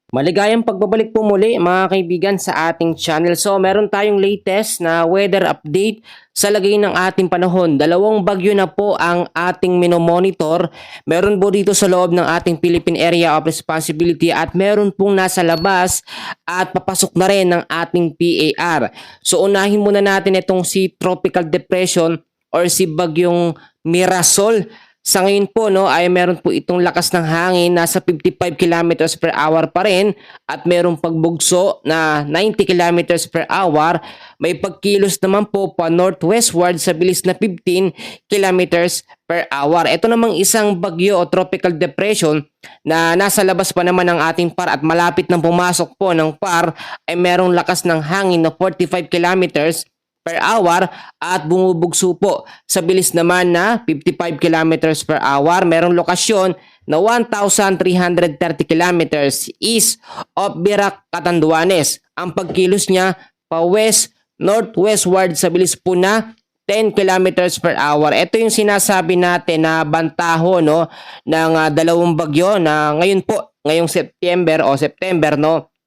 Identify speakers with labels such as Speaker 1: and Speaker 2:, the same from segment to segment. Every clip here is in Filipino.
Speaker 1: Maligayang pagbabalik po muli mga kaibigan sa ating channel. So meron tayong latest na weather update sa lagay ng ating panahon. Dalawang bagyo na po ang ating minomonitor. Meron po dito sa loob ng ating Philippine Area of Responsibility at meron pong nasa labas at papasok na rin ng ating PAR. So unahin muna natin itong si Tropical Depression or si Bagyong Mirasol. Sa ngayon po ay meron po itong lakas ng hangin nasa 55 kilometers per hour pa rin at merong pagbugso na 90 kilometers per hour. May pagkilos naman po pa northwestward sa bilis na 15 kilometers per hour. Ito namang isang bagyo o tropical depression na nasa labas pa naman ng ating PAR at malapit nang pumasok po ng PAR ay merong lakas ng hangin na 45 kilometers per hour at bumubugso po sa bilis naman na 55 kilometers per hour. Merong lokasyon na 1,330 kilometers east of Virac, Catanduanes. Ang pagkilos niya pa northwestward sa bilis po na 10 kilometers per hour. Ito yung sinasabi natin na bantaho ng dalawang bagyo na ngayon po, ngayong September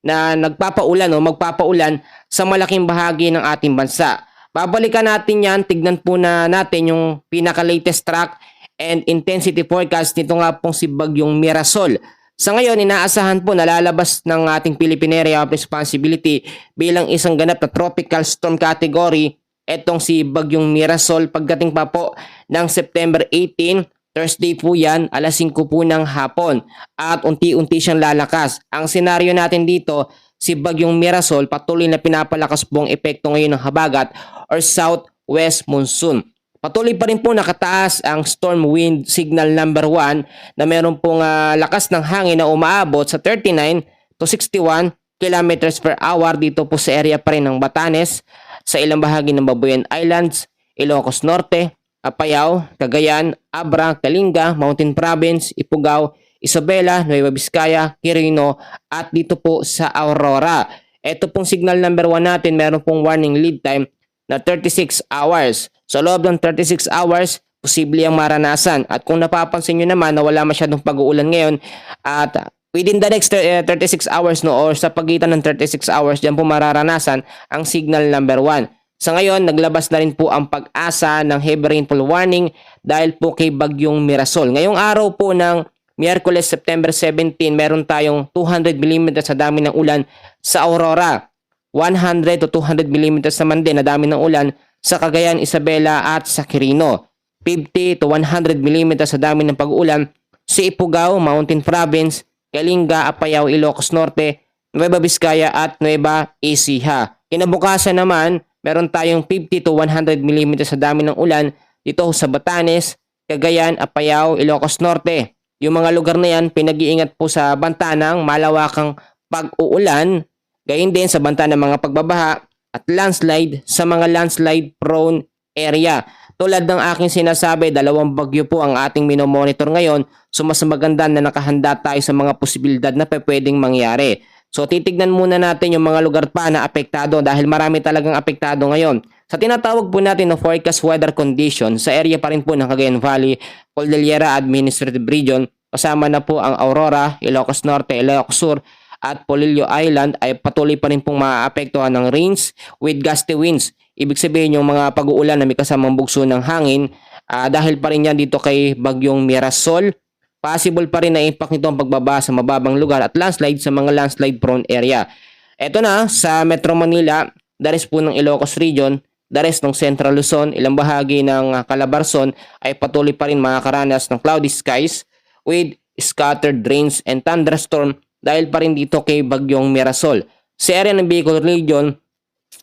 Speaker 1: na nagpapaulan magpapaulan sa malaking bahagi ng ating bansa. Babalikan natin yan, tignan po natin yung pinaka-latest track and intensity forecast nito nga pong si Bagyong Mirasol. Sa ngayon, inaasahan po na lalabas ng ating Philippine Area of Responsibility bilang isang ganap na tropical storm category etong si Bagyong Mirasol pagdating pa po ng September 18, Thursday po yan, alas 5 po ng hapon at unti-unti siyang lalakas. Ang senaryo natin dito, si Bagyong Mirasol patuloy na pinapalakas po ang epekto ngayon ng habagat or southwest monsoon. Patuloy pa rin po nakataas ang storm wind signal number 1 na meron pong lakas ng hangin na umaabot sa 39 to 61 kilometers per hour dito po sa area pa rin ng Batanes, sa ilang bahagi ng Babuyan Islands, Ilocos Norte, Apayao, Cagayan, Abra, Kalinga, Mountain Province, Ifugao, Isabela, Nueva Vizcaya, Quirino at dito po sa Aurora. Ito pong signal number 1 natin, meron pong warning lead time na 36 hours. Sa loob ng 36 hours, posible ang maranasan. At kung napapansin nyo naman na wala masyadong pag-uulan ngayon at within the next 36 hours or sa pagitan ng 36 hours, dyan po mararanasan ang signal number 1. Sa ngayon, naglabas na rin po ang pag-asa ng heavy rainfall warning dahil po kay Bagyong Mirasol. Ngayong araw po ng Miyerkules, September 17, meron tayong 200 mm sa dami ng ulan sa Aurora. 100 to 200 mm naman din na dami ng ulan sa Cagayan, Isabela at sa Quirino. 50 to 100 mm sa dami ng pag-uulan sa Ifugao, Mountain Province, Kalinga, Apayao, Ilocos Norte, Nueva Vizcaya at Nueva Ecija. Kinabukasan naman, meron tayong 50 to 100 mm sa dami ng ulan dito sa Batanes, Cagayan, Apayao, Ilocos Norte. Yung mga lugar na yan, pinag-iingat po sa banta ng malawakang pag-uulan, gayon din sa banta ng mga pagbabaha at landslide sa mga landslide prone area. Tulad ng aking sinasabi, dalawang bagyo po ang ating minomonitor ngayon, so mas maganda na nakahanda tayo sa mga posibilidad na pwedeng mangyari. So titignan muna natin yung mga lugar pa na apektado dahil marami talagang apektado ngayon. Sa tinatawag po natin na forecast weather condition, sa area pa rin po ng Cagayan Valley, Cordillera Administrative Region, kasama na po ang Aurora, Ilocos Norte, Ilocos Sur at Polillo Island ay patuloy pa rin pong maapektuhan ng rains with gusty winds. Ibig sabihin yung mga pag-uulan na may kasamang bugso ng hangin dahil pa rin yan dito kay Bagyong Mirasol. Possible pa rin na impact nito ang pagbaba sa mababang lugar at landslide sa mga landslide prone area. Ito na sa Metro Manila, the rest po ng Ilocos Region, the rest ng Central Luzon, ilang bahagi ng Calabarzon ay patuloy pa rin makakaranas ng cloudy skies with scattered rains and thunderstorm dahil pa rin dito kay Bagyong Mirasol. Sa area ng Bicol Region,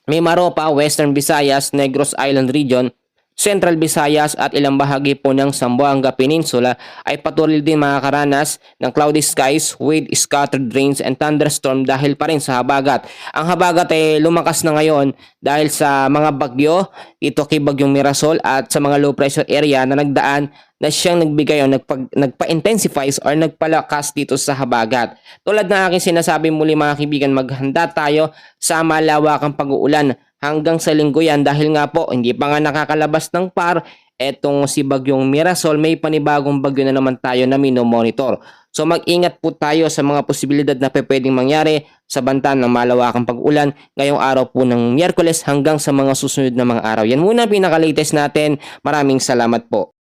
Speaker 1: may Maropa, Western Visayas, Negros Island Region, Central Visayas at ilang bahagi po ng Zamboanga Peninsula ay patuloy din makakaranas ng cloudy skies with scattered rains and thunderstorm dahil pa rin sa habagat. Ang habagat ay lumakas na ngayon dahil sa mga bagyo dito kay Bagyong Mirasol at sa mga low pressure area na nagdaan na siyang nagbigay o nagpa-intensifies or nagpalakas dito sa habagat. Tulad ng aking sinasabi muli mga kaibigan, maghanda tayo sa malawakang pag-uulan hanggang sa linggo yan dahil nga po hindi pa nga nakakalabas ng PAR etong si Bagyong Mirasol, may panibagong bagyo na naman tayo na minomonitor. So mag-ingat po tayo sa mga posibilidad na pwedeng mangyari sa banta ng malawakang pag-ulan ngayong araw po ng Miyerkules hanggang sa mga susunod na mga araw. Yan muna ang pinaka-latest natin. Maraming salamat po.